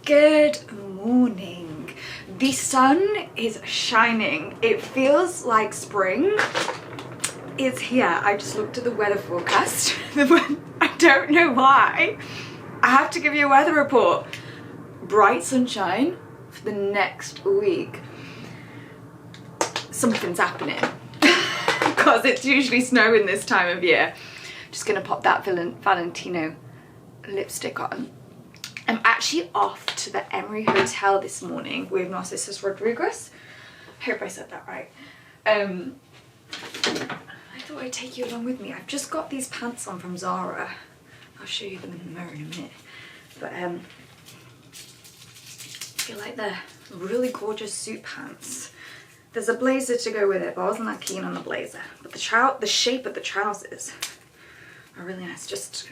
Good morning. The sun is shining. It feels like spring is here. I just looked at the weather forecast. I don't know why. I have to give you a weather report. Bright sunshine for the next week. Something's happening because it's usually snowing this time of year. Just gonna pop that Valentino lipstick on. I'm actually off to the Emory Hotel this morning with Narciso Rodriguez. I hope I said that right. I thought I'd take you along with me. I've just got these pants on from Zara. I'll show you them in the mirror in a minute. But I feel like they're really gorgeous suit pants. There's a blazer to go with it, but I wasn't that keen on the blazer. But the shape of the trousers are really nice. Just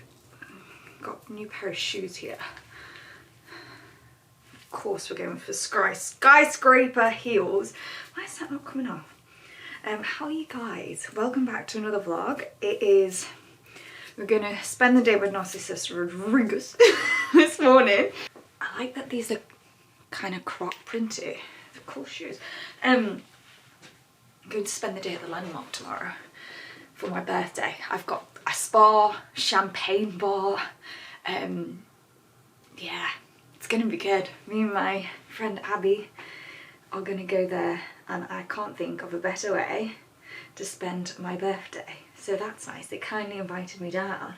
got a new pair of shoes here. Of course we're going for skyscraper heels. Why is that not coming off? How are you guys? Welcome back to another vlog. We're gonna spend the day with Narciso Rodriguez this morning. I like that these are kind of crop printed. They're cool shoes. I'm going to spend the day at the Landmark tomorrow for my birthday. I've got a spa, champagne bar. Yeah, it's gonna be good. Me and my friend Abby are gonna go there, and I can't think of a better way to spend my birthday. So that's nice. They kindly invited me down,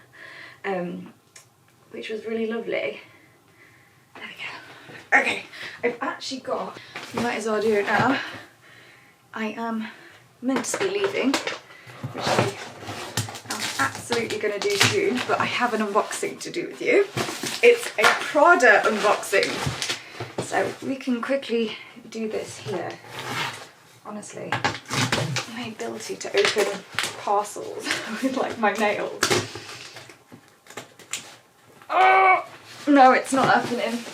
which was really lovely. There we go. Okay, I've actually got, you might as well do it now. I am meant to be leaving, which I'm absolutely going to do soon, but I have an unboxing to do with you. It's a Prada unboxing. So we can quickly do this here. Honestly, my ability to open parcels with like my nails. Oh, no, it's not happening.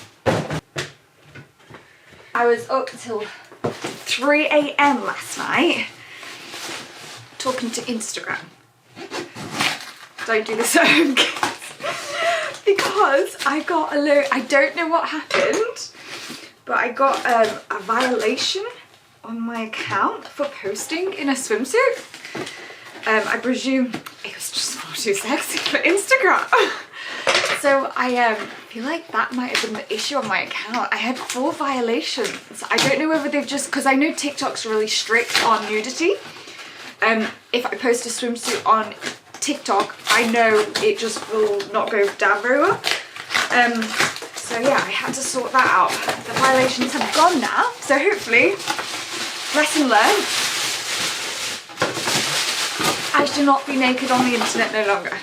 I was up till 3 AM last night talking to Instagram. Don't do this at home, kids. Because I got I don't know what happened, but I got a violation on my account for posting in a swimsuit. I presume it was just far too sexy for Instagram. So I feel like that might have been the issue on my account. I had 4 violations. I don't know whether they've just, because I know TikTok's really strict on nudity. If I post a swimsuit on TikTok, I know it just will not go down very well. So yeah, I had to sort that out. The violations have gone now, so hopefully, lesson learned. I should not be naked on the internet no longer.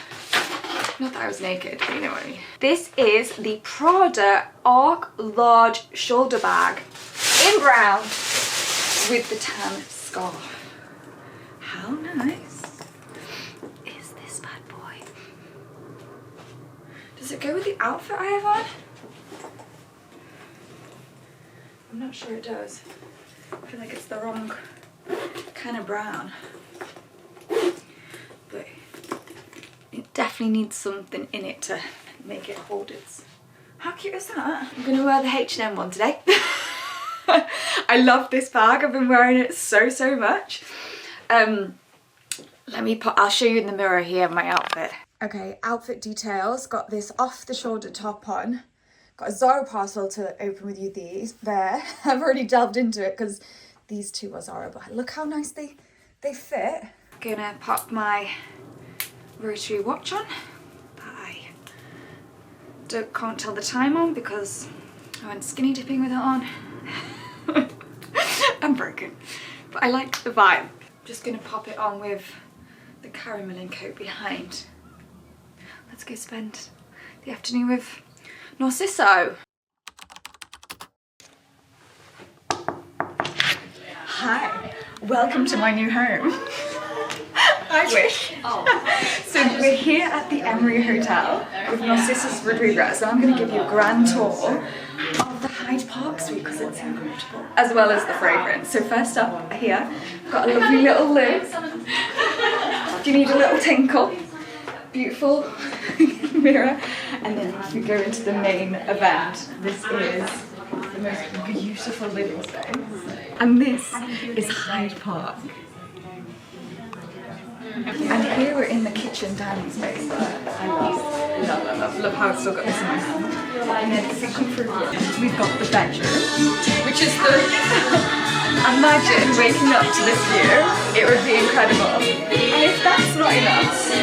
Not that I was naked, but you know what I mean. This is the Prada Arc Large Shoulder Bag in brown with the tan scarf. How nice is this bad boy? Does it go with the outfit I have on? I'm not sure it does. I feel like it's the wrong kind of brown. But it definitely needs something in it to make it hold its... How cute is that? I'm gonna wear the H&M one today. I love this bag. I've been wearing it so much. I'll show you in the mirror here my outfit. Okay, outfit details. Got this off the shoulder top on. Got a Zara parcel to open with you there. I've already delved into it because these two are Zara, but look how nice they fit. Gonna pop my rotary watch on that I can't tell the time on because I went skinny dipping with it on. I'm broken, but I like the vibe. Just gonna pop it on with the caramelin coat behind. Let's go spend the afternoon with Narciso. Hi, welcome to my new home. I wish. So we're here at the Emory Hotel with Narciso Rodriguez, and I'm going to give you a grand tour of the Hyde Park suite because it's incredible, as well as the fragrance. So first up here, we've got a lovely little loo. If you need a little tinkle, beautiful mirror. And then if we go into the main event, this is the most beautiful living space. And this is Hyde Park. And here we're in the kitchen dining space that I love how I've still got this in my hand. And then if we come through here, we've got the bedroom, which is the... Imagine waking up to this view, it would be incredible. And if that's not enough,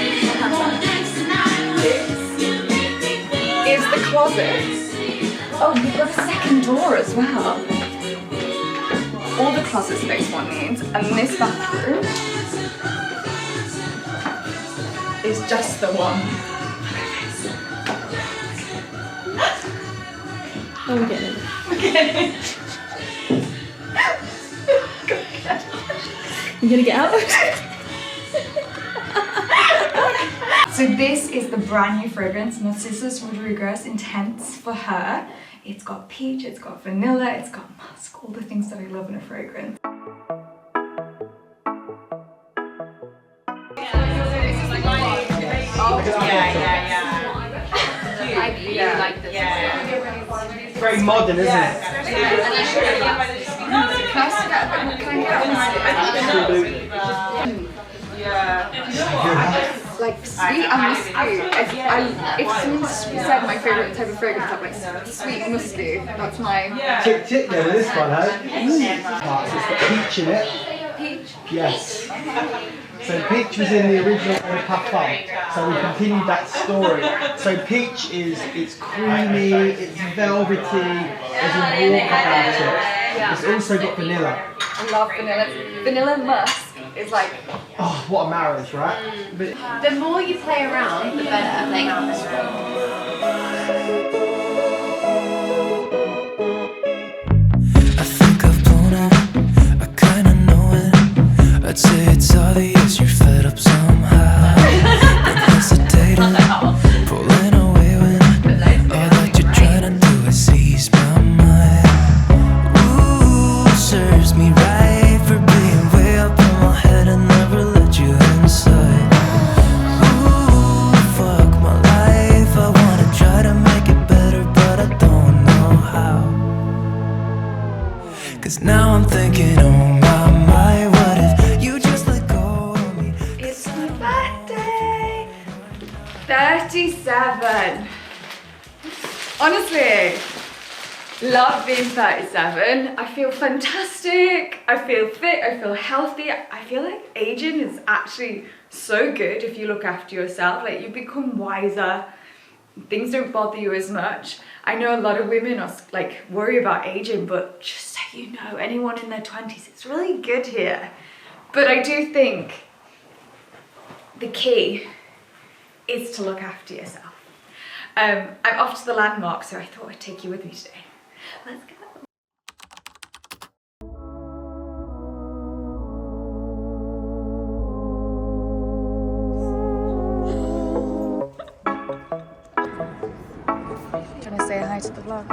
is the closet. Oh, we've got a second door as well. All the closet space one needs, and this bathroom is just the one. Oh, we're getting it. Okay. You gonna get out? So this is the brand new fragrance, Narciso Rodriguez Intense for her. It's got peach, it's got vanilla, it's got musk, all the things that I love in a fragrance. I really like this. It's very modern, isn't it? Like sweet and musky. If someone said my favourite type of fragrance, I'd like sweet and musky. That's my... Tick tick then with this one, eh? Parts. It's got peach in it. Peach? Yes. So peach was in the original parfum. So we continued that story. So peach it's creamy, it's velvety, there's a warmth about it. It's also got vanilla. I love vanilla. Vanilla musk is like... Oh, what a marriage, right? But The more you play around, the better. Like, I think I've blown it, I kinda know it. I'd say it's obvious you're fed up somehow. Been hesitating, pulling away when all that you're trying to do is ease my mind. Ooh, serves me right for being way up in my head and never let you inside. Ooh, fuck my life, I wanna try to make it better, but I don't know how. Cause now I'm thinking, oh my, what if you just let go of me? It's my birthday! 37! Honestly, love being 37. I feel fantastic, I feel fit, I feel healthy. I feel like aging is actually so good if you look after yourself. Like, you become wiser, things don't bother you as much. I know a lot of women are like worry about aging, but just so you know, anyone in their 20s, it's really good here. But I do think the key is to look after yourself. I'm off to the landmark, so I thought I'd take you with me today. Let's go. Do you want to say hi to the vlog?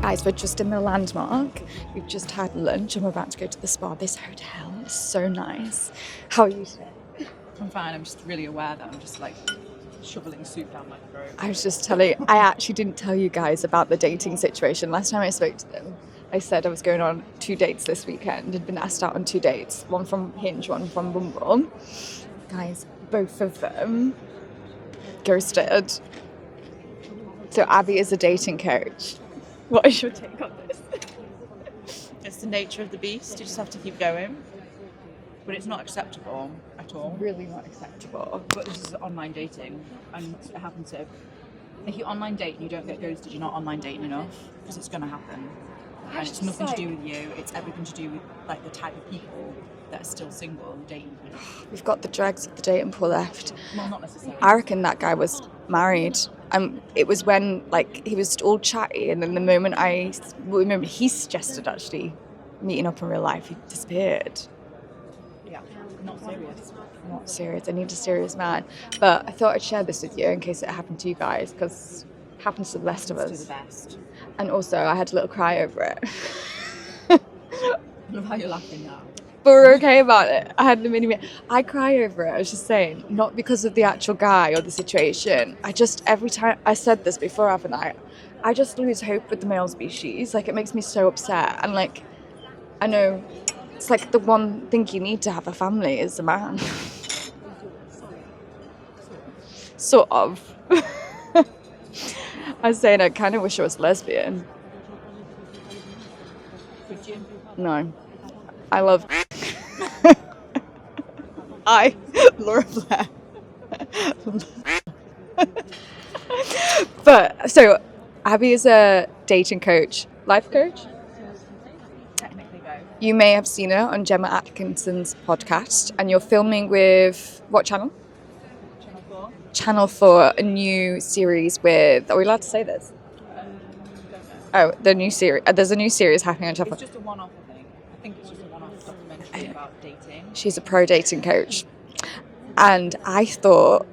Guys, we're just in the landmark. We've just had lunch and we're about to go to the spa. This hotel is so nice. How are you today? I'm fine, I'm just really aware that I'm just like shoveling soup down my throat. I was just telling, I actually didn't tell you guys about the dating situation. Last time I spoke to them, I said I was going on 2 dates this weekend. I'd been asked out on 2 dates, one from Hinge, one from Bumble. Guys, both of them ghosted. So Abby is a dating coach. What is your take on this? It's the nature of the beast, you just have to keep going. But it's not acceptable at all. Really not acceptable. But this is online dating, and it happens to... If you online date and you don't get ghosted, you're not online dating enough, because it's going to happen. And it's nothing to do with you, it's everything to do with like the type of people that are still single and dating. We've got the dregs of the dating pool left. Well, not necessarily. I reckon that guy was married. It was when like he was all chatty, and then the moment I remember he suggested actually meeting up in real life, he disappeared. Yeah, not serious. Not serious. I need a serious man. But I thought I'd share this with you in case it happened to you guys, because it happens to the best of To us. the best. And also, I had a little cry over it. I love how you're laughing now. but we're okay about it. I had the mini. I cry over it. I was just saying, not because of the actual guy or the situation. I just, every time, I said this before, haven't I just lose hope with the male species. Like, it makes me so upset. And like, I know it's like the one thing you need to have a family is a man. Sort of. I was saying I kind of wish I was lesbian. Would you? No. I love Laura Blair. But so Abby is a dating coach, life coach. Technically both. You may have seen her on Gemma Atkinson's podcast, and you're filming with what channel? Channel 4. Channel 4, a new series with. Are we allowed to say this? Oh, the new series. There's a new series happening on Channel 4. It's just a one-off, I think. I think it's just a one-off documentary about dating. She's a pro dating coach, and I thought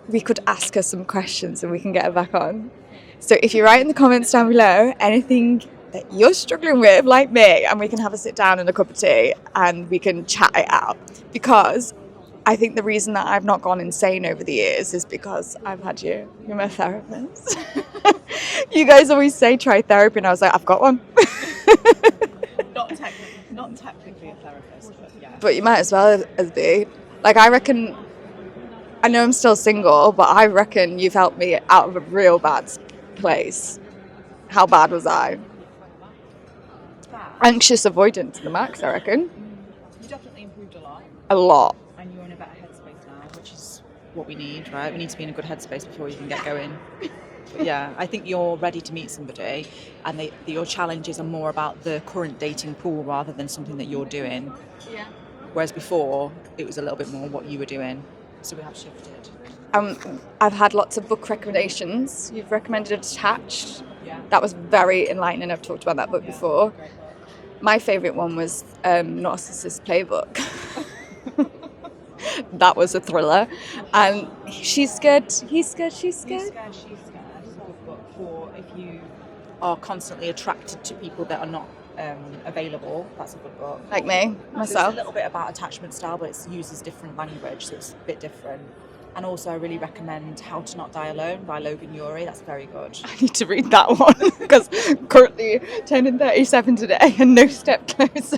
we could ask her some questions and we can get her back on. So if you write in the comments down below anything that you're struggling with, like me, and we can have a sit down and a cup of tea and we can chat it out. Because I think the reason that I've not gone insane over the years is because I've had you. You're my therapist. You guys always say try therapy, and I was like, I've got one. Not technically a therapist, but yeah. But you might as well as be. Like, I reckon, I know I'm still single, but I reckon you've helped me out of a real bad place. How bad was I? Anxious avoidant to the max, I reckon. You definitely improved a lot. A lot. And you're in a better headspace now, which is what we need, right? We need to be in a good headspace before you can get going. But yeah, I think you're ready to meet somebody, and your challenges are more about the current dating pool rather than something that you're doing. Yeah. Whereas before, it was a little bit more what you were doing. So we have shifted. I've had lots of book recommendations. You've recommended Attached. Yeah. That was very enlightening. I've talked about that book before. Great book. My favourite one was Narcissus Playbook. That was a thriller. And she's scared, he's scared, she's scared. She's scared. It's a good book for if you are constantly attracted to people that are not available. That's a good book. Like me, So it's myself. a little bit about attachment style, but it uses different language, so it's a bit different. And also, I really recommend How to Not Die Alone by Logan Ury. That's very good. I need to read that one because currently turning 37 today and no step closer.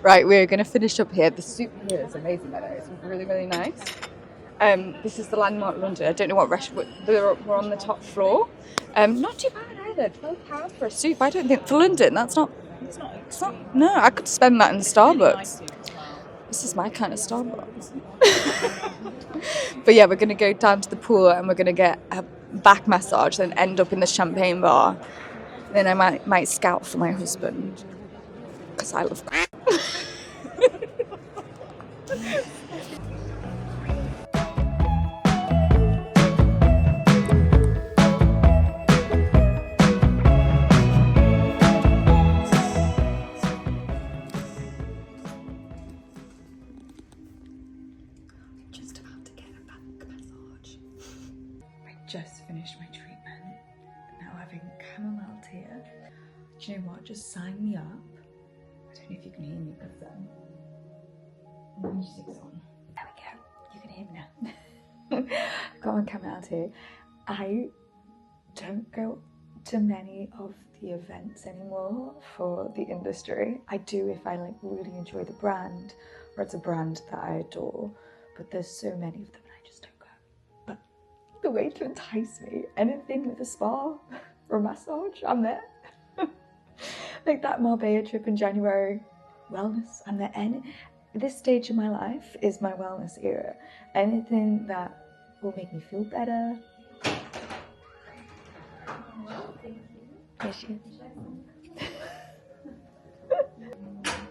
Right, we're going to finish up here. The soup here is amazing, by the way. It's really, really nice. This is the Landmark London. I don't know what restaurant. We're on the top floor. Not too bad either. £12 for a soup. I don't think for London. That's not. It's not. It's not. No, I could spend that in Starbucks. Really nice soup as well. This is my kind of Starbucks. But yeah, we're going to go down to the pool and we're going to get a back massage, then end up in the champagne bar. Then I might scout for my husband because I love. Just about to get a back massage. I just finished my treatment. Now having chamomile tea. Do you know what? Just sign me up. I don't know if you can hear me, but music's on. There we go. You can hear me now. Got on chamomile tea. I don't go to many of the events anymore for the industry. I do if I like really enjoy the brand, or it's a brand that I adore. But there's so many of them and I just don't go. But the way to entice me, anything with a spa or a massage, I'm there. Like that Marbella trip in January, wellness, I'm there. This stage of my life is my wellness era. Anything that will make me feel better. Yes, you.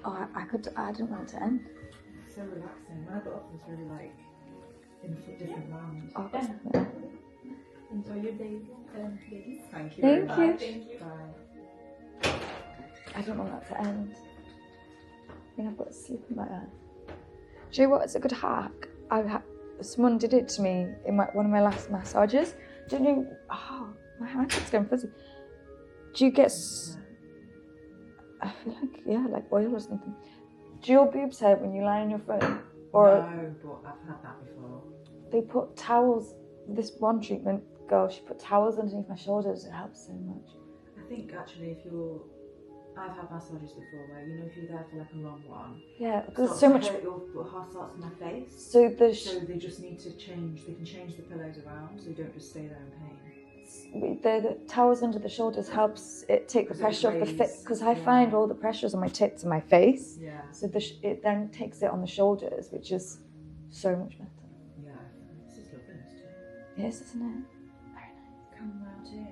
Oh, I didn't want it to end. So relaxing. When I got up, it was really like in a different land. Oh, Enjoy your day, ladies. Thank you. Thank very you. much. Bye. I don't want that to end. I think I've got sleep in my eye. Do you know what? It's a good hack. Someone did it to me in one of my last massages. Don't you? Oh, my hand's going fuzzy. Do you get? I feel like like oil or something. Do your boobs hurt when you lie on your phone? Or No, but I've had that before. they put towels. This one treatment girl, she put towels underneath my shoulders. It helps so much. I think actually I've had massages before where, you know, if you're there for like a long one. Yeah, there's so much. Your heart starts in my face. So they just need to change. They can change the pillows around so you don't just stay there in pain. the towels under the shoulders helps it take the pressure off the fit, because I find all the pressures on my tits and my face. Yeah. So it then takes it on the shoulders, which is so much better. Yeah. This is lovely, isn't it? Yes, isn't it? Very nice. Come round here.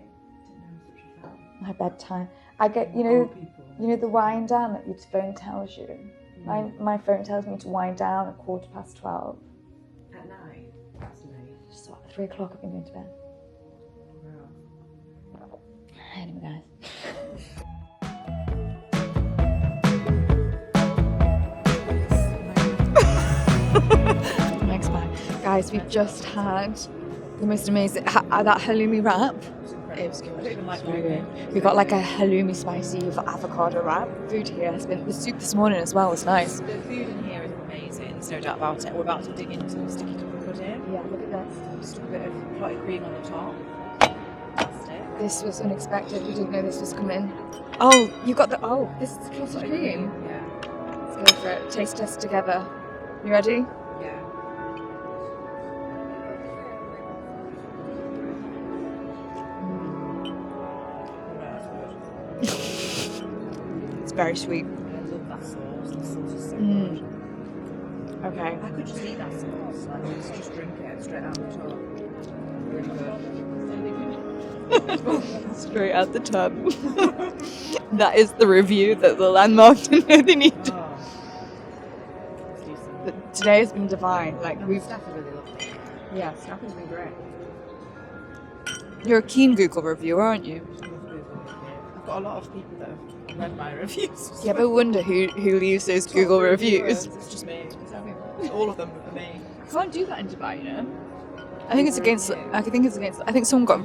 Didn't know it was such a fan. My bedtime. I get the wind down that your phone tells you. My phone tells me to wind down at 12:15. At night? That's late. So at 3 o'clock I've been going to bed. Wow. Anyway, guys. Next bag. Guys, we've just had the most amazing, that halloumi wrap. It was good. I don't even like Very good. We got like a halloumi spicy avocado wrap. Food here has been, the soup this morning as well was nice. The food in here is amazing, there's no doubt about it. We're about to dig into the sticky toffee pudding. Yeah, look at this. Just a bit of clotted cream on the top. Fantastic. This was unexpected. We didn't know this was coming. Oh, you got this is clotted cream. Yeah. Let's go for it. Taste test together. You ready? Yeah. It's very sweet. I love that sauce. The sauce is so Mm. good. Okay. I could just eat that sauce. Like, just drink it straight out the top. Really good. Straight out the tub. That is the review that the landmark didn't know they needed. Oh. Let's do some. Today has been divine. Like We've staff are really lovely. yeah. Staff has been great. You're a keen Google reviewer, aren't you? I've got a lot of people that have read my reviews. You ever wonder who leaves those Google reviews? It's just me. All of them are me. You can't do that in Dubai, you know. I think it's against. I think someone got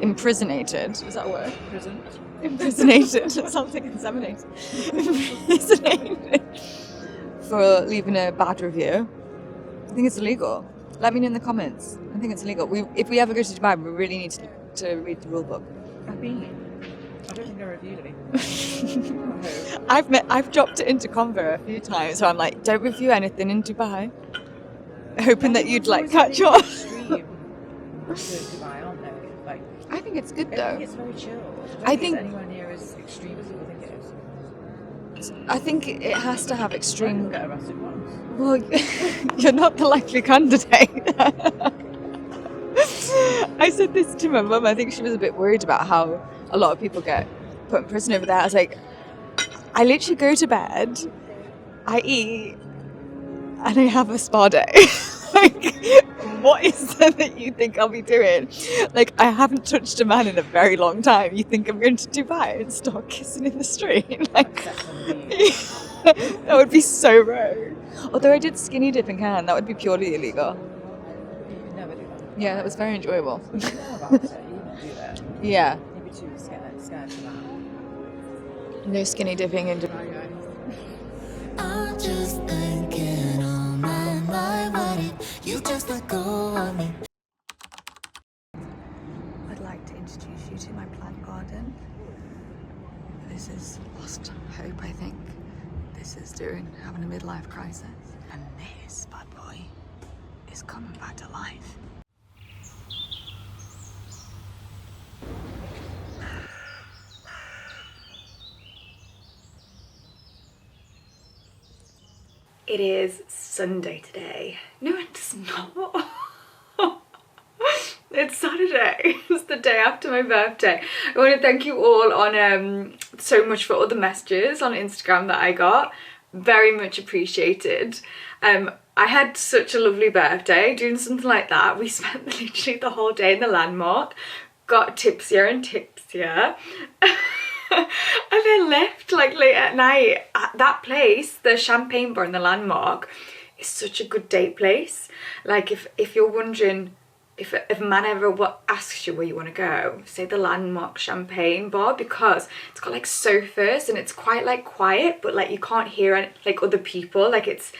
imprisonated. Is that a word? Prison. Imprisonated. It sounds like inseminated. Imprisonated for leaving a bad review. I think it's illegal. Let me know in the comments. I think it's illegal. If we ever go to Dubai, we really need to read the rule book. I've been. I don't think I reviewed anything. I've dropped it into Convo a few times, so I'm like, don't review anything in Dubai, hoping that you'd like catch on. Extreme to Dubai, aren't they? Like, I think it's good I though. think it's very chill. I think- it's anywhere near as extreme as people think it is. I think it has to have I extreme. didn't get arrested once. Well, you're not the likely candidate. I said this to my mum. I think she was a bit worried about how a lot of people get put in prison over there. I was like, I literally go to bed, I eat, and I have a spa day. Like, what is there that you think I'll be doing? Like, I haven't touched a man in a very long time. You think I'm going to Dubai and start kissing in the street? Like, that would be so rogue. Although I did skinny dip in Cannes, that would be purely illegal. You could never do that. Yeah, that was very enjoyable. You know about it. You wouldn't do that. Yeah, Maybe too scared for that. no skinny dipping in Dubai. I'm just thinking on my mind, what if you just let go of me? I'd like to introduce you to my plant garden. This is Lost Hope, I think. This is having a midlife crisis. And this bad boy is coming back to life. It is Sunday today. No, it's not. It's Saturday. It's the day after my birthday. I want to thank you all on so much for all the messages on Instagram that I got. Very much appreciated. I had such a lovely birthday doing something like that. We spent literally the whole day in the landmark, got tipsier and tipsier. And then left like late at night. At that place, the Champagne Bar in the landmark, is such a good date place. Like if you're wondering if a man ever asks you where you want to go, say the Landmark Champagne bar, because it's got like sofas and it's quite like quiet, but like you can't hear any, like other people. Like it's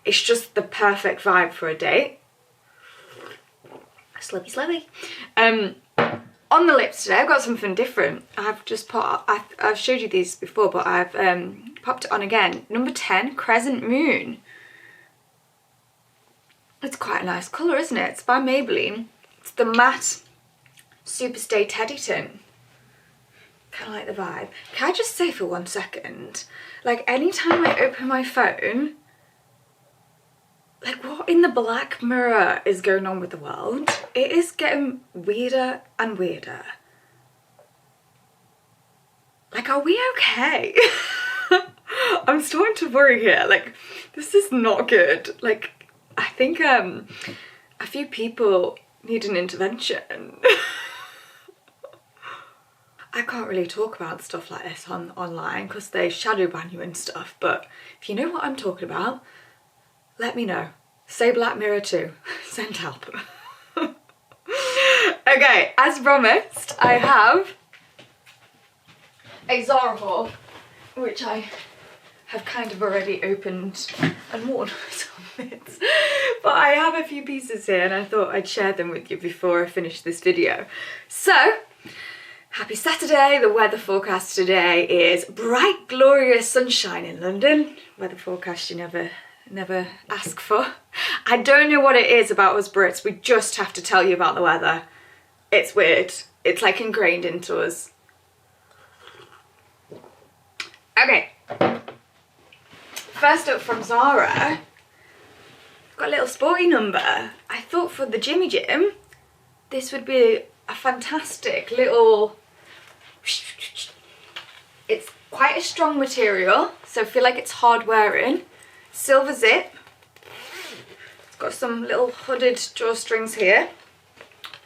just the perfect vibe for a date. Slurpy. On the lips today, I've got something different. I've showed you these before, but I've popped it on again. Number 10, Crescent Moon. It's quite a nice colour, isn't it? It's by Maybelline. It's the matte Superstay Teddy Tint. Kind of like the vibe. Can I just say for 1 second, like anytime I open my phone, like what in the black mirror is going on with the world? It is getting weirder and weirder. Like, are we okay? I'm starting to worry here. Like, this is not good. Like, I think a few people need an intervention. I can't really talk about stuff like this online because they shadow ban you and stuff, but if you know what I'm talking about, let me know. Say Black Mirror too. Send help. Okay, as promised, I have a Zara haul, which I have kind of already opened and worn some bits. But I have a few pieces here and I thought I'd share them with you before I finish this video. So, happy Saturday. The weather forecast today is bright, glorious sunshine in London. Weather forecast you never ask for. I don't know what it is about us Brits. We just have to tell you about the weather. It's weird. It's like ingrained into us. Okay. First up from Zara, I've got a little sporty number. I thought for the Jimmy Jim, this would be a fantastic little... It's quite a strong material, so I feel like it's hard wearing. Silver zip. It's got some little hooded drawstrings here.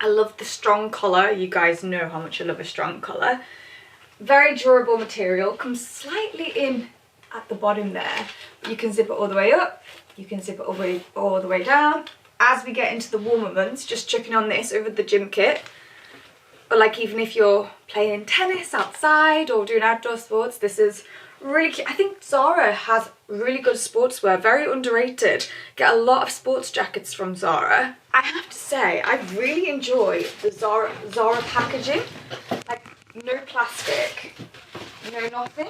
I love the strong collar. You guys know how much I love a strong collar. Very durable material. Comes slightly in at the bottom there. But you can zip it all the way up. You can zip it all the way down. As we get into the warmer months, just chucking on this over the gym kit. Or like even if you're playing tennis outside or doing outdoor sports, this is really cute. I think Zara has really good sportswear, very underrated. Get a lot of sports jackets from Zara. I have to say, I really enjoy the Zara packaging. Like, no plastic, no nothing.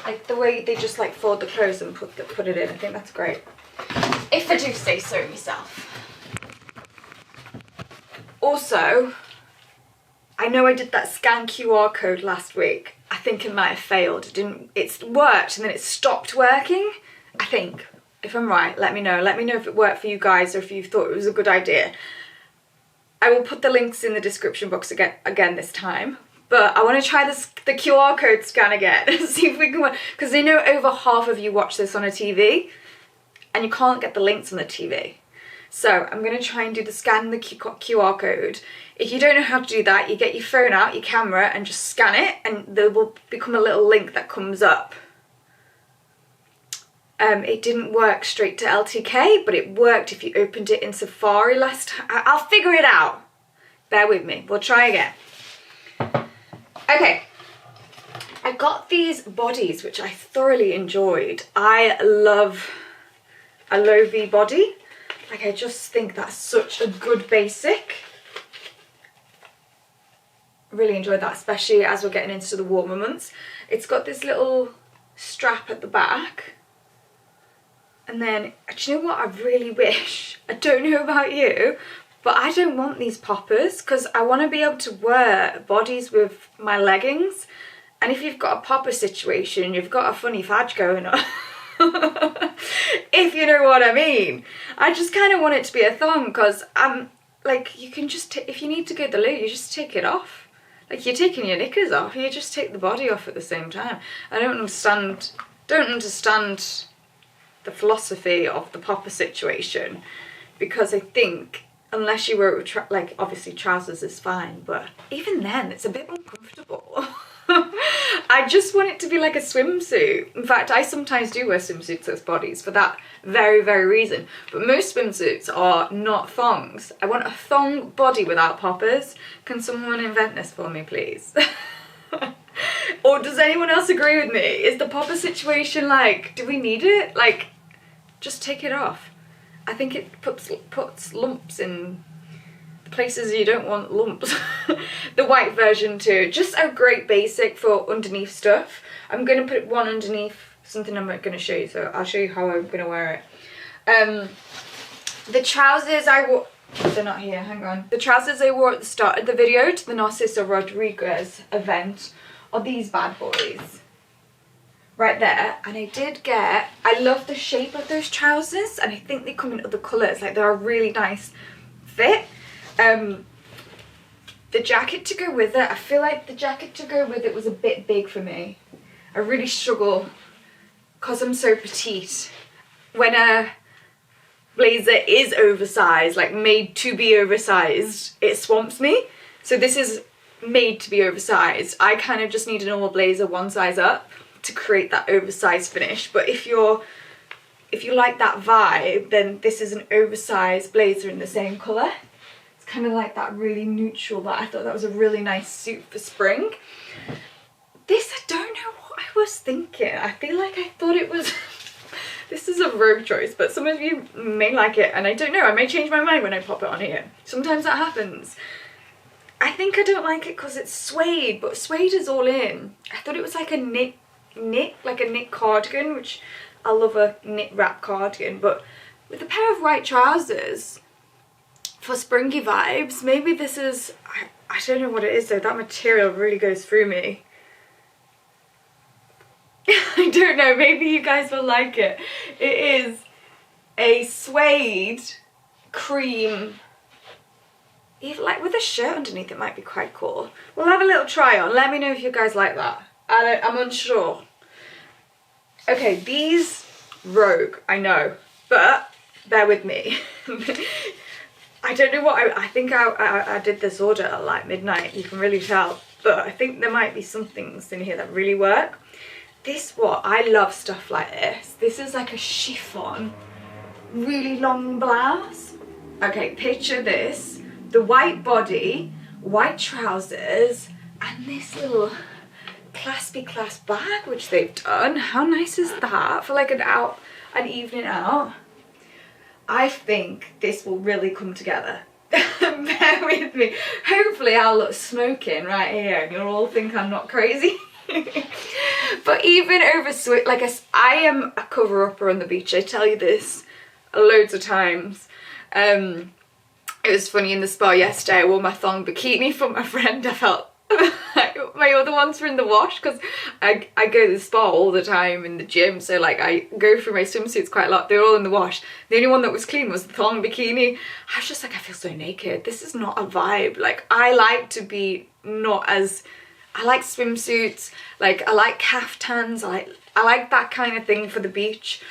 Like the way they just like fold the clothes and put it in. I think that's great. If I do say so myself. Also, I know I did that scan QR code last week. I think it might have failed. It's worked and then it stopped working. I think, if I'm right, let me know. Let me know if it worked for you guys or if you thought it was a good idea. I will put the links in the description box again this time. But I want to try the QR code scan again and see if we can work. Because I know over half of you watch this on a TV and you can't get the links on the TV. So I'm going to try and do the scan the QR code. If you don't know how to do that, you get your phone out, your camera, and just scan it, and there will become a little link that comes up. It didn't work straight to LTK, but it worked if you opened it in Safari last time. I'll figure it out. Bear with me. We'll try again. Okay. I got these bodies, which I thoroughly enjoyed. I love a low V body. Like, I just think that's such a good basic. Really enjoyed that, especially as we're getting into the warmer months. It's got this little strap at the back. And then, do you know what I really wish? I don't know about you, but I don't want these poppers because I want to be able to wear bodies with my leggings. And if you've got a popper situation, you've got a funny fadge going on. If you know what I mean. I just kind of want it to be a thong because like you can just if you need to go to the loo, you just take it off. Like you're taking your knickers off, you just take the body off at the same time. I don't understand the philosophy of the popper situation, because I think unless you wear it with like obviously trousers is fine, but even then it's a bit uncomfortable. I I just want it to be like a swimsuit. In fact, I sometimes do wear swimsuits as bodies for that very, very reason. But most swimsuits are not thongs. I want a thong body without poppers. Can someone invent this for me, please? Or does anyone else agree with me? Is the popper situation like, do we need it? Like, just take it off. I think it puts lumps in places you don't want lumps. The white version too, just a great basic for underneath stuff. I'm going to put one underneath something I'm going to show you, so I'll show you how I'm going to wear it. The trousers I wore, they're not here, hang on. The trousers I wore at the start of the video to the Narciso Rodriguez event are these bad boys. Right there, and I love the shape of those trousers, and I think they come in other colours, like they're a really nice fit. The jacket to go with it, I feel like the jacket to go with it was a bit big for me. I really struggle, because I'm so petite, when a blazer is oversized, like made to be oversized, it swamps me. So this is made to be oversized. I kind of just need a normal blazer one size up to create that oversized finish. But if you like that vibe, then this is an oversized blazer in the same colour. It's kind of like that really neutral, that I thought that was a really nice suit for spring. This, I don't know what I was thinking. I feel like I thought it was this is a rogue choice, but some of you may like it, and I don't know, I may change my mind when I pop it on here. Sometimes that happens. I think I don't like it because it's suede, but suede is all in. I thought it was like a knit, like a knit cardigan, which I love a knit wrap cardigan, but with a pair of white trousers for springy vibes, maybe this is, I don't know what it is though, that material really goes through me. I don't know, maybe you guys will like it. It is a suede cream, even like with a shirt underneath, it might be quite cool. We'll have a little try on. Let me know if you guys like that. I'm unsure. Okay, these rogue, I know, but bear with me. I don't know what I think I did this order at like midnight, you can really tell, but I think there might be some things in here that really work. This what, I love stuff like this. This is like a chiffon, really long blouse. Okay, picture this. The white body, white trousers, and this little claspy clasp bag, which they've done. How nice is that for like an evening out? I think this will really come together. Bear with me. Hopefully I'll look smoking right here and you'll all think I'm not crazy. But even over like I am a cover-upper on the beach, I tell you this loads of times. It was funny, in the spa yesterday I wore my thong bikini for my friend. I felt like my other ones were in the wash because I go to the spa all the time in the gym, so like I go through my swimsuits quite a lot. They're all in the wash. The only one that was clean was the thong bikini. I was just like, I feel so naked. This is not a vibe. Like, I like to be not as, I like swimsuits, like I like caftans, I like that kind of thing for the beach.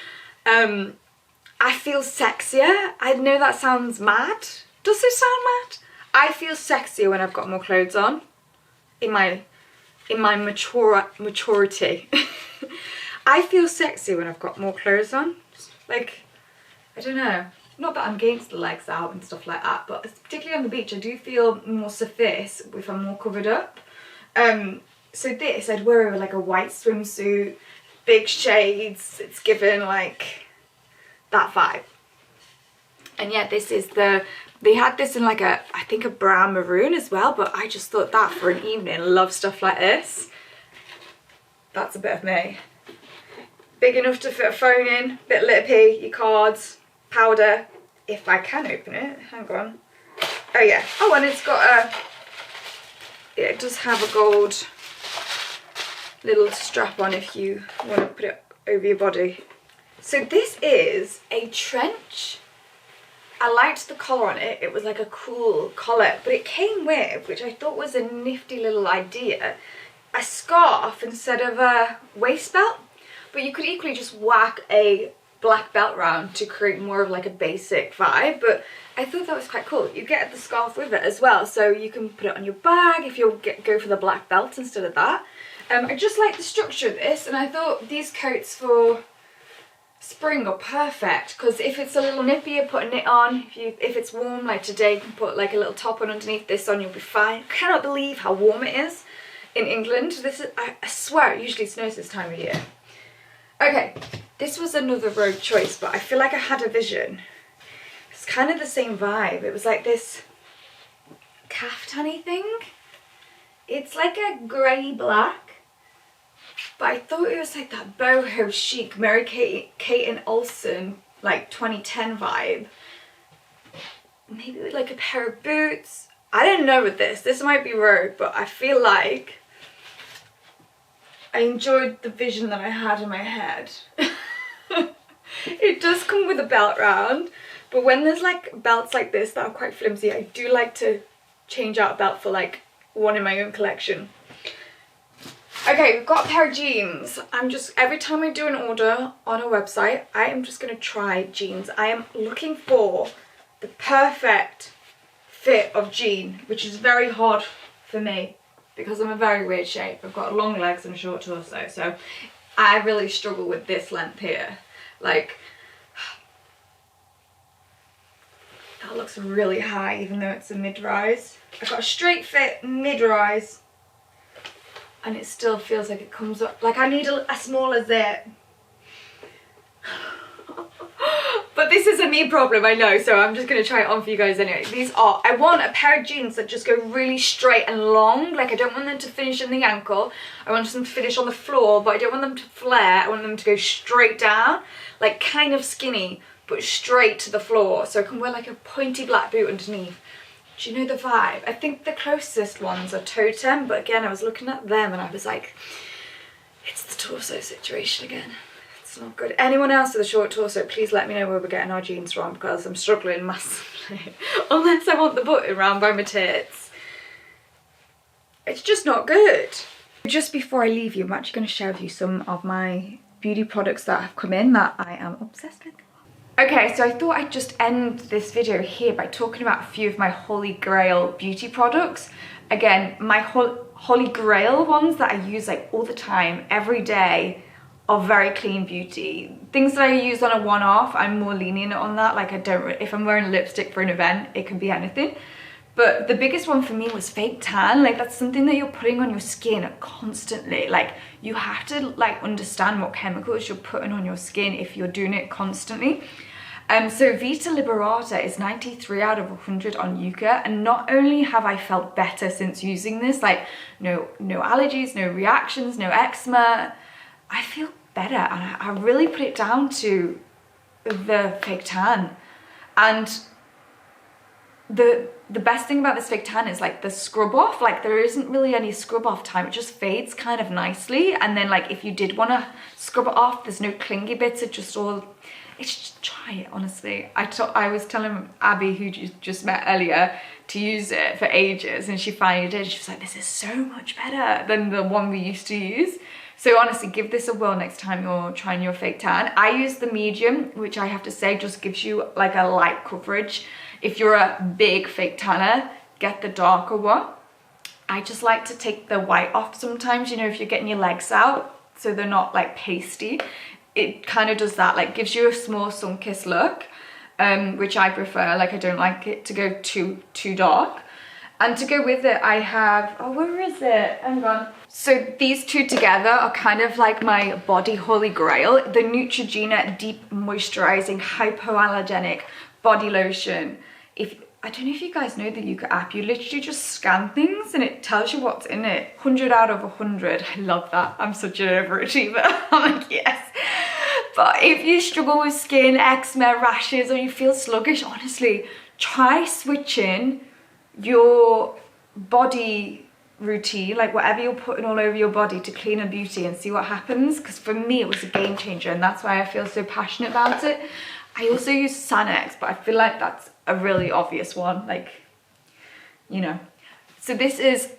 I feel sexier. I know that sounds mad. Does it sound mad? I feel sexier when I've got more clothes on. In my maturity. I feel sexier when I've got more clothes on. Like, I don't know. Not that I'm against the legs out and stuff like that, but particularly on the beach, I do feel more sophisticated if I'm more covered up. So this I'd wear over like a white swimsuit, big shades. It's given like that vibe. And yeah, this is they had this in like a, I think a brown maroon as well, but I just thought that for an evening, love stuff like this. That's a bit of me. Big enough to fit a phone in, bit lippy, your cards, powder, if I can open it, hang on. Oh yeah, oh, and it's got a, yeah, it does have a gold little strap on if you want to put it over your body. So this is a trench. I liked the collar on it. It was like a cool collar, but it came with, which I thought was a nifty little idea, a scarf instead of a waist belt. But you could equally just whack a black belt round to create more of like a basic vibe, but I thought that was quite cool. You get the scarf with it as well, so you can put it on your bag if you go for the black belt instead of that. I just like the structure of this, and I thought these coats for spring are perfect, because if it's a little nippy, you're putting it on. If it's warm, like today, you can put like a little top on underneath this on, you'll be fine. I cannot believe how warm it is in England. This is, I swear it usually snows this time of year. Okay, this was another road choice, but I feel like I had a vision. It's kind of the same vibe. It was like this caftan-y thing. It's like a grey black, but I thought it was like that boho chic Mary Kate and Olsen like 2010 vibe. Maybe with like a pair of boots. I don't know with this. This might be rogue, but I feel like I enjoyed the vision that I had in my head. It does come with a belt round, but when there's like belts like this that are quite flimsy, I do like to change out a belt for like one in my own collection. Okay, we've got a pair of jeans. Every time I do an order on a website, I am just going to try jeans. I am looking for the perfect fit of jean, which is very hard for me because I'm a very weird shape. I've got long legs and a short torso, so I really struggle with this length here. Like, that looks really high even though it's a mid-rise. I've got a straight fit mid-rise, and it still feels like it comes up. Like I need a smaller zip. But this is a me problem, I know, so I'm just going to try it on for you guys anyway. I want a pair of jeans that just go really straight and long. Like I don't want them to finish in the ankle. I want them to finish on the floor, but I don't want them to flare. I want them to go straight down, like kind of skinny, but straight to the floor. So I can wear like a pointy black boot underneath. Do you know the vibe? I think the closest ones are Totem, but again, I was looking at them and I was like, it's the torso situation again. It's not good. Anyone else with a short torso, please let me know where we're getting our jeans from, because I'm struggling massively. Unless I want the button round by my tits. It's just not good. Just before I leave you, I'm actually going to share with you some of my beauty products that have come in that I am obsessed with. Okay, so I thought I'd just end this video here by talking about a few of my holy grail beauty products. Again, my holy grail ones that I use like all the time, every day, are very clean beauty. Things that I use on a one-off, I'm more lenient on that. Like if I'm wearing lipstick for an event, it can be anything. But the biggest one for me was fake tan. Like that's something that you're putting on your skin constantly. Like you have to like understand what chemicals you're putting on your skin if you're doing it constantly. So Vita Liberata is 93 out of 100 on Yuka, and not only have I felt better since using this, like no allergies, no reactions, no eczema, I feel better, and I really put it down to the fake tan. And the best thing about this fake tan is like the scrub off. Like there isn't really any scrub off time, it just fades kind of nicely, and then like if you did want to scrub it off, there's no clingy bits, it's just try it, honestly. I was telling Abby, who you just met earlier, to use it for ages, and she finally did. She was like, this is so much better than the one we used to use. So honestly, give this a whirl next time you're trying your fake tan. I use the medium, which I have to say just gives you like a light coverage. If you're a big fake tanner, get the darker one. I just like to take the white off sometimes, you know, if you're getting your legs out, so they're not like pasty. It kind of does that, like gives you a small sun-kissed look, which I prefer. Like I don't like it to go too dark. And to go with it, I have, oh, where is it? Hang on. So these two together are kind of like my body holy grail. The Neutrogena Deep Moisturizing Hypoallergenic Body Lotion. I don't know if you guys know the Yuka app, you literally just scan things and it tells you what's in it. 100 out of 100, I love that. I'm such an overachiever. I'm like, yes. But if you struggle with skin, eczema, rashes, or you feel sluggish, honestly, try switching your body routine, like whatever you're putting all over your body to clean and beauty, and see what happens. Because for me, it was a game changer, and that's why I feel so passionate about it. I also use Sanex, but I feel like that's a really obvious one, like, you know. So this is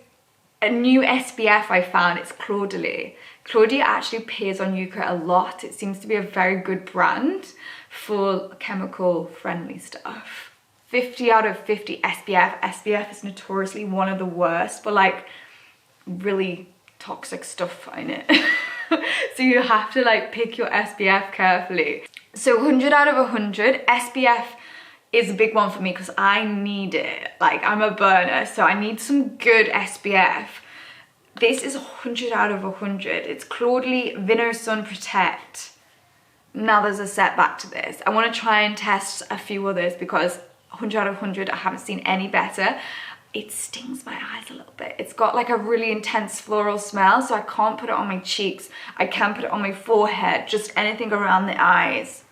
a new SPF I found. It's Claudie. Claudie actually appears on Yuka a lot. It seems to be a very good brand for chemical friendly stuff. 50 out of 50 SPF. SPF is notoriously one of the worst, but like really toxic stuff in it. So you have to like pick your SPF carefully. So 100 out of 100. SPF is a big one for me because I need it. Like, I'm a burner, so I need some good SPF. This is 100 out of 100. It's Claudie Vino Sun Protect. Now there's a setback to this. I want to try and test a few others because 100 out of 100, I haven't seen any better. It stings my eyes a little bit. It's got like a really intense floral smell, so I can't put it on my cheeks. I can put it on my forehead, just anything around the eyes.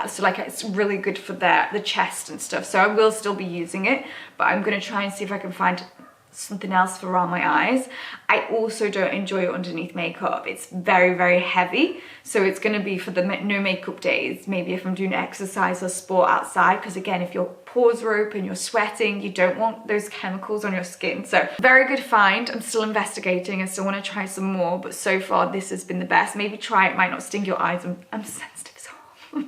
So like it's really good for the chest and stuff. So I will still be using it, but I'm gonna try and see if I can find something else for around my eyes. I also don't enjoy it underneath makeup. It's very, very heavy. So it's gonna be for the no makeup days, maybe if I'm doing exercise or sport outside, because again, if your pores are open, you're sweating, you don't want those chemicals on your skin. So very good find. I'm still investigating. I still wanna try some more, but so far this has been the best. Maybe try it, might not sting your eyes. I'm sensitive as well.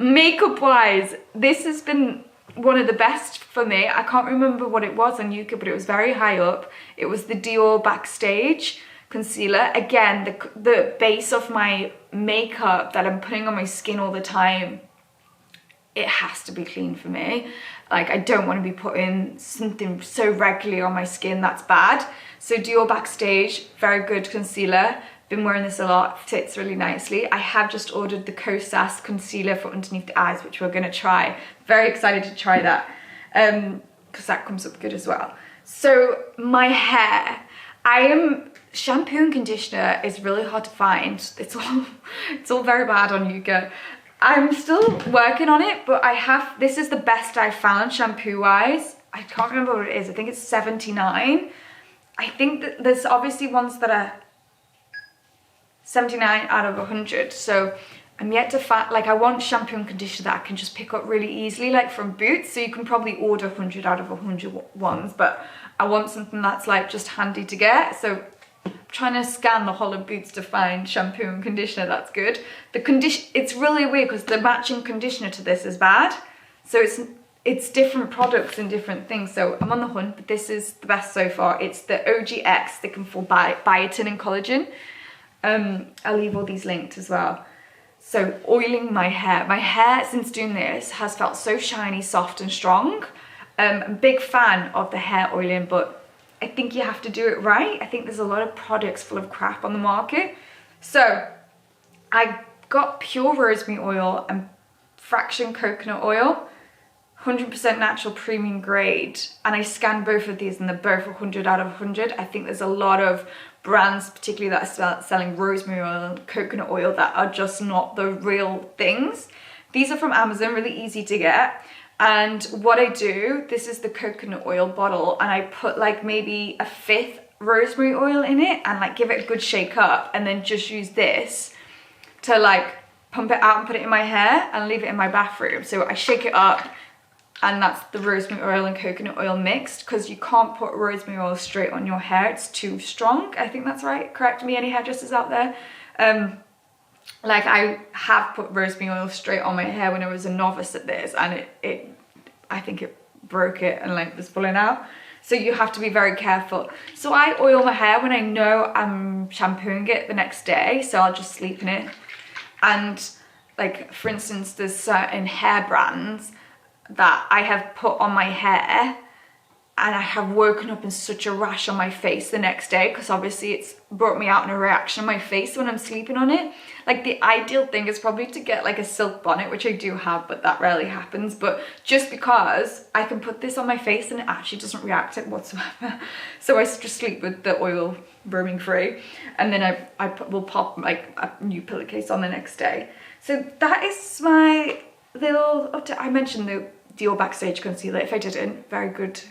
Makeup wise, this has been one of the best for me. I can't remember what it was on Yuka, but it was very high up. It was the Dior Backstage concealer. Again, the base of my makeup that I'm putting on my skin all the time, it has to be clean for me. Like, I don't want to be putting something so regularly on my skin that's bad. So Dior Backstage, very good concealer. Been wearing this a lot, fits really nicely. I have just ordered the Kosas concealer for underneath the eyes, which we're gonna try. Very excited to try that, because that comes up good as well. So my hair, shampoo and conditioner is really hard to find. It's all very bad on Yuka. I'm still working on it, but this is the best I've found shampoo wise. I can't remember what it is. I think it's 79. I think that there's obviously ones that are 79 out of 100. So I'm yet to find, like, I want shampoo and conditioner that I can just pick up really easily, like from Boots. So you can probably order 100 out of 100 ones, but I want something that's like just handy to get. So I'm trying to scan the whole of Boots to find shampoo and conditioner that's good. It's really weird because the matching conditioner to this is bad. So it's different products and different things. So I'm on the hunt, but this is the best so far. It's the OGX Thick and Full Biotin and Collagen. I'll leave all these linked as well. So oiling my hair since doing this has felt so shiny, soft and strong. I'm a big fan of the hair oiling, but I think you have to do it right. I think there's a lot of products full of crap on the market. So I got pure rosemary oil and fraction coconut oil, 100% natural premium grade, and I scanned both of these and they're both 100 out of 100. I think there's a lot of brands, particularly that are selling rosemary oil and coconut oil, that are just not the real things. These are from Amazon, really easy to get. And what I do, this is the coconut oil bottle, and I put like maybe a 1/5 rosemary oil in it and like give it a good shake up, and then just use this to like pump it out and put it in my hair and leave it in my bathroom. So I shake it up, and that's the rosemary oil and coconut oil mixed, because you can't put rosemary oil straight on your hair. It's too strong. I think that's right. Correct me, any hairdressers out there. Like, I have put rosemary oil straight on my hair when I was a novice at this, and I think it broke it and like was pulling out. So you have to be very careful. So I oil my hair when I know I'm shampooing it the next day, so I'll just sleep in it. And like, for instance, there's certain hair brands that I have put on my hair and I have woken up in such a rash on my face the next day, because obviously it's brought me out in a reaction on my face when I'm sleeping on it. Like, the ideal thing is probably to get like a silk bonnet, which I do have, but that rarely happens. But just because I can put this on my face and it actually doesn't react to it whatsoever. So I just sleep with the oil roaming free, and then I will pop like a new pillowcase on the next day. So that is my little update. I mentioned the Dior Backstage concealer. If I didn't, very good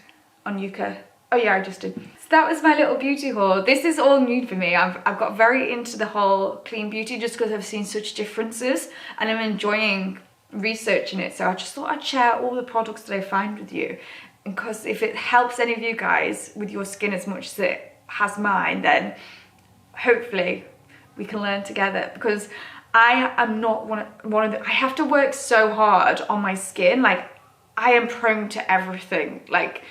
on Yuka. Oh yeah, I just did. So that was my little beauty haul. This is all new for me. I've got very into the whole clean beauty just because I've seen such differences and I'm enjoying researching it. So I just thought I'd share all the products that I find with you. because if it helps any of you guys with your skin as much as it has mine, then hopefully we can learn together, because I am not one of the, I have to work so hard on my skin. Like, I am prone to everything. Like,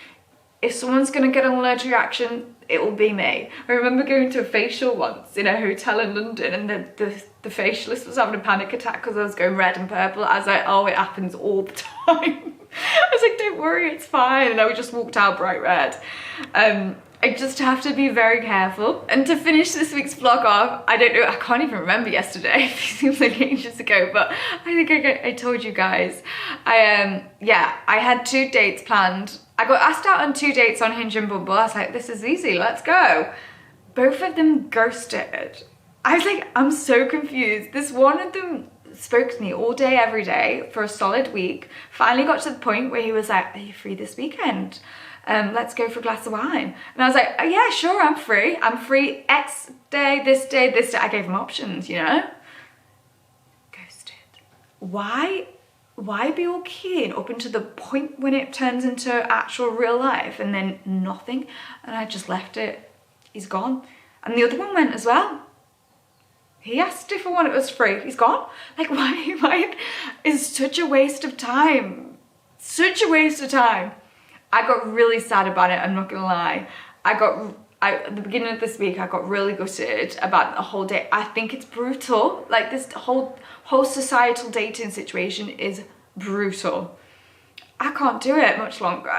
if someone's gonna get an allergic reaction, it will be me. I remember going to a facial once in a hotel in London, and the facialist was having a panic attack because I was going red and purple. I was like, oh, it happens all the time. I was like, don't worry, it's fine. And I just walked out bright red. I just have to be very careful. And to finish this week's vlog off, I don't know, I can't even remember yesterday. It seems like ages ago, but I think I told you guys. Yeah, I had 2 dates planned. I got asked out on 2 dates on Hinge and Bumble. I was like, this is easy, let's go. Both of them ghosted. I was like, I'm so confused. This one of them spoke to me all day, every day for a solid week. Finally got to the point where he was like, are you free this weekend? Let's go for a glass of wine. And I was like, oh, yeah, sure, I'm free. I'm free X day, this day, this day. I gave him options, you know? Ghosted. Why be all keen up until the point when it turns into actual real life and then nothing? And I just left it. He's gone. And the other one went as well. He asked if I wanted it was free. He's gone. Like, why? It's such a waste of time. Such a waste of time. I got really sad about it, I'm not gonna lie. At the beginning of this week, I got really gutted about the whole day. I think it's brutal. Like, this whole societal dating situation is brutal. I can't do it much longer.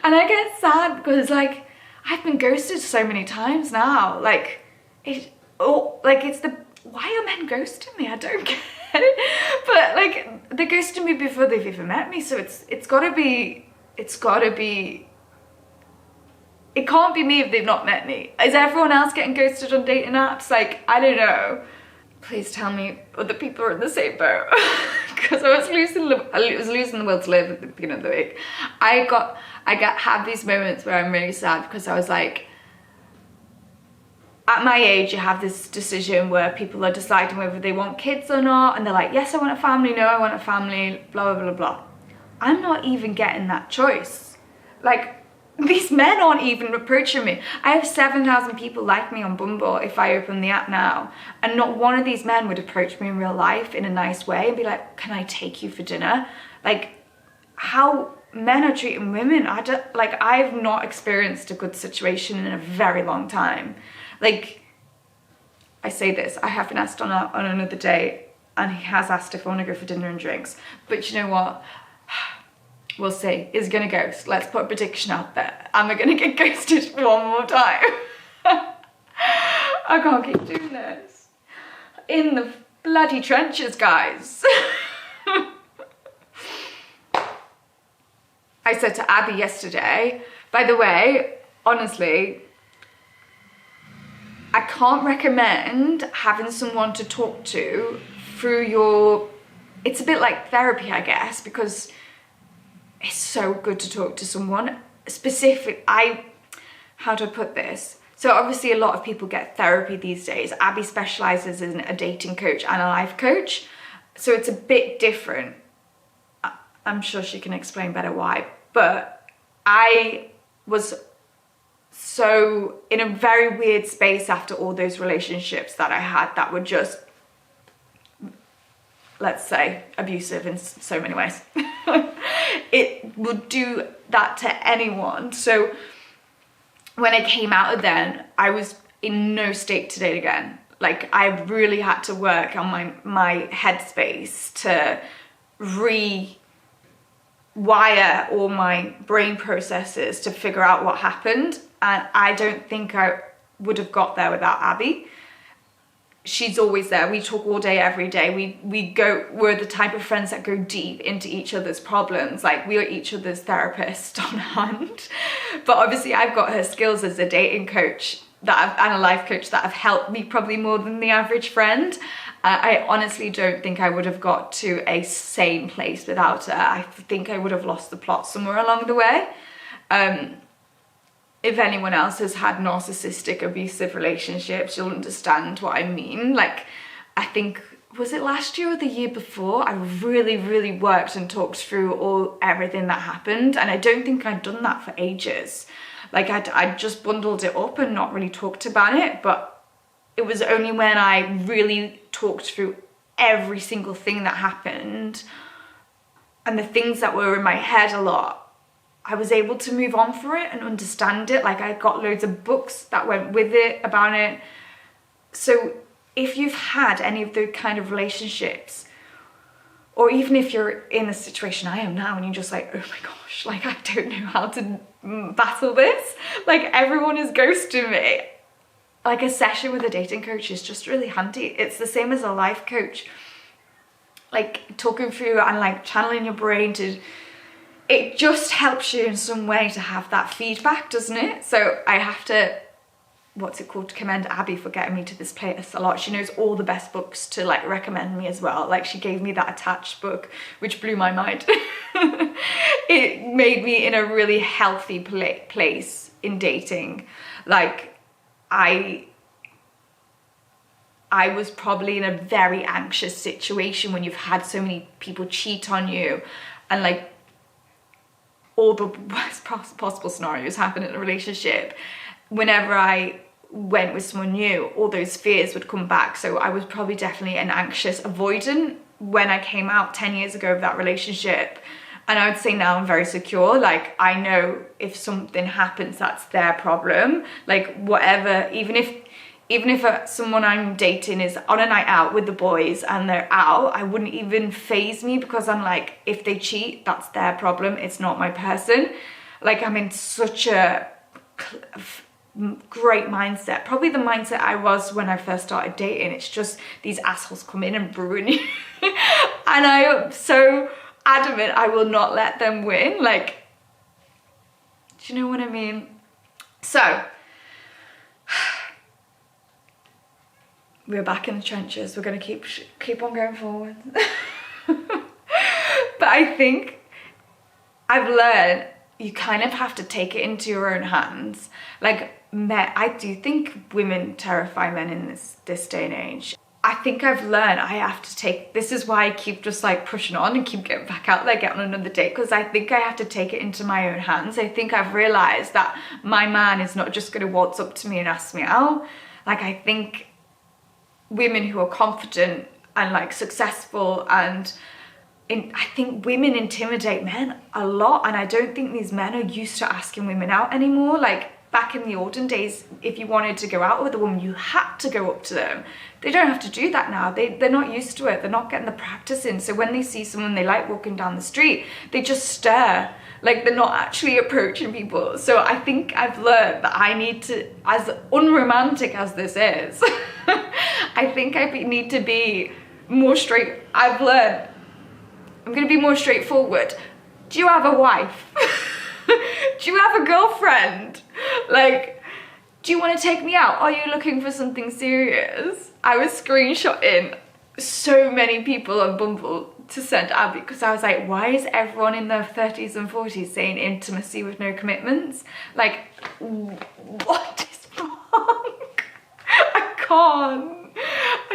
And I get sad because, like, I've been ghosted so many times now. Like, why are men ghosting me? I don't get it. But, like, they're ghosting me before they've even met me, so it's gotta be, it can't be me if they've not met me. Is everyone else getting ghosted on dating apps? Like, I don't know. Please tell me other people are in the same boat. Because I was losing the will to live at the beginning of the week. I have these moments where I'm really sad because I was like, at my age, you have this decision where people are deciding whether they want kids or not, and they're like, yes, I want a family, no, I want a family, blah, blah, blah, blah. I'm not even getting that choice. Like, these men aren't even approaching me. I have 7,000 people like me on Bumble if I open the app now, and not one of these men would approach me in real life in a nice way and be like, can I take you for dinner? Like, how men are treating women, I've not experienced a good situation in a very long time. Like, I say this, I have been asked on another date, and he has asked if I want to go for dinner and drinks. But you know what? We'll see. Is he gonna ghost? Let's put a prediction out there. Am I gonna get ghosted one more time? I can't keep doing this. In the bloody trenches, guys. I said to Abby yesterday, by the way, honestly, I can't recommend having someone to talk to through your, it's a bit like therapy, I guess, because it's so good to talk to someone specific. How do I put this? So obviously a lot of people get therapy these days. Abby specializes in a dating coach and a life coach. So it's a bit different. I'm sure she can explain better why, but I was so in a very weird space after all those relationships that I had that were just, let's say, abusive in so many ways. It would do that to anyone. So when I came out of then, I was in no state to date again. Like, I really had to work on my headspace to rewire all my brain processes to figure out what happened. And I don't think I would have got there without Abby. She's always there. We talk all day, every day. We're the type of friends that go deep into each other's problems. Like, we are each other's therapist on hand. But obviously I've got her skills as a dating coach and a life coach that have helped me probably more than the average friend. I honestly don't think I would have got to a sane place without her. I think I would have lost the plot somewhere along the way. If anyone else has had narcissistic, abusive relationships, you'll understand what I mean. Like, I think was it last year or the year before? I really worked and talked through everything that happened, and I don't think I'd done that for ages. Like I'd just bundled it up and not really talked about it, but it was only when I really talked through every single thing that happened and the things that were in my head a lot, I was able to move on for it and understand it. Like I got loads of books that went with it about it. So if you've had any of those kind of relationships, or even if you're in the situation I am now and you're just like, oh my gosh, like I don't know how to battle this, like everyone is ghosting me. Like a session with a dating coach is just really handy. It's the same as a life coach. Like talking through and like channeling your brain to, it just helps you in some way to have that feedback, doesn't it? So I have to, what's it called, to commend Abby for getting me to this place a lot. She knows all the best books to like recommend me as well. Like she gave me that Attached book, which blew my mind. It made me in a really healthy place in dating. Like I was probably in a very anxious situation when you've had so many people cheat on you and like all the worst possible scenarios happen in a relationship. Whenever I went with someone new, all those fears would come back. So I was probably definitely an anxious avoidant when I came out 10 years ago of that relationship. And I would say now I'm very secure. Like I know if something happens, that's their problem. Like whatever, even if someone I'm dating is on a night out with the boys and they're out, I wouldn't even faze me, because I'm like, if they cheat, that's their problem. It's not my person. Like I'm in such a great mindset. Probably the mindset I was when I first started dating. It's just these assholes come in and ruin you. And I am so adamant I will not let them win. Like, do you know what I mean? So we're back in the trenches. We're gonna keep on going forward. But I think I've learned you kind of have to take it into your own hands. Like I do think women terrify men in this day and age. I think I've learned I have to take, this is why I keep just like pushing on and keep getting back out there, get on another date, because I think I have to take it into my own hands. I think I've realized that my man is not just gonna waltz up to me and ask me out. Like I think women who are confident and like successful and I think women intimidate men a lot, and I don't think these men are used to asking women out anymore. Like back in the olden days, if you wanted to go out with a woman, you had to go up to them. They don't have to do that now. They're not used to it. They're not getting the practice in. So when they see someone they like walking down the street, they just stare. Like they're not actually approaching people. So I think I've learned that I need to, as unromantic as this is, I think I need to be more straight. I've learned I'm gonna be more straightforward. Do you have a wife? Do you have a girlfriend? Like, do you want to take me out? Are you looking for something serious? I was screenshotting so many people on Bumble to send Abby, because I was like, why is everyone in their 30s and 40s saying intimacy with no commitments? Like, what is wrong? I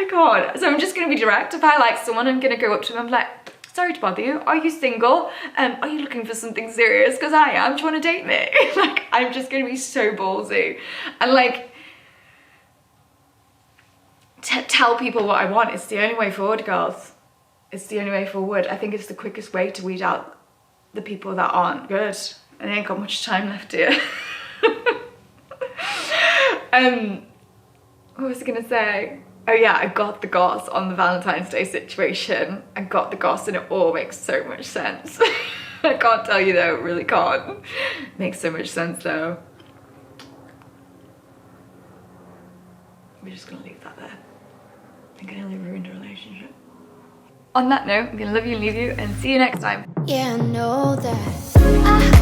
can't. So I'm just gonna be direct. If I like someone, I'm gonna go up to them, I'm like, sorry to bother you, are you single? Are you looking for something serious? Because I am. Do you want to date me? Like, I'm just gonna be so ballsy and like tell people what I want. It's the only way forward, girls. It's the only way forward. I think it's the quickest way to weed out the people that aren't good. And I ain't got much time left here. What was I gonna say? Oh yeah, I got the goss on the Valentine's Day situation. I got the goss and it all makes so much sense. I can't tell you though, it really can't. It makes so much sense though. We're just gonna leave that there. I think I nearly ruined a relationship. On that note, I'm gonna love you and leave you and see you next time. Yeah, I know that.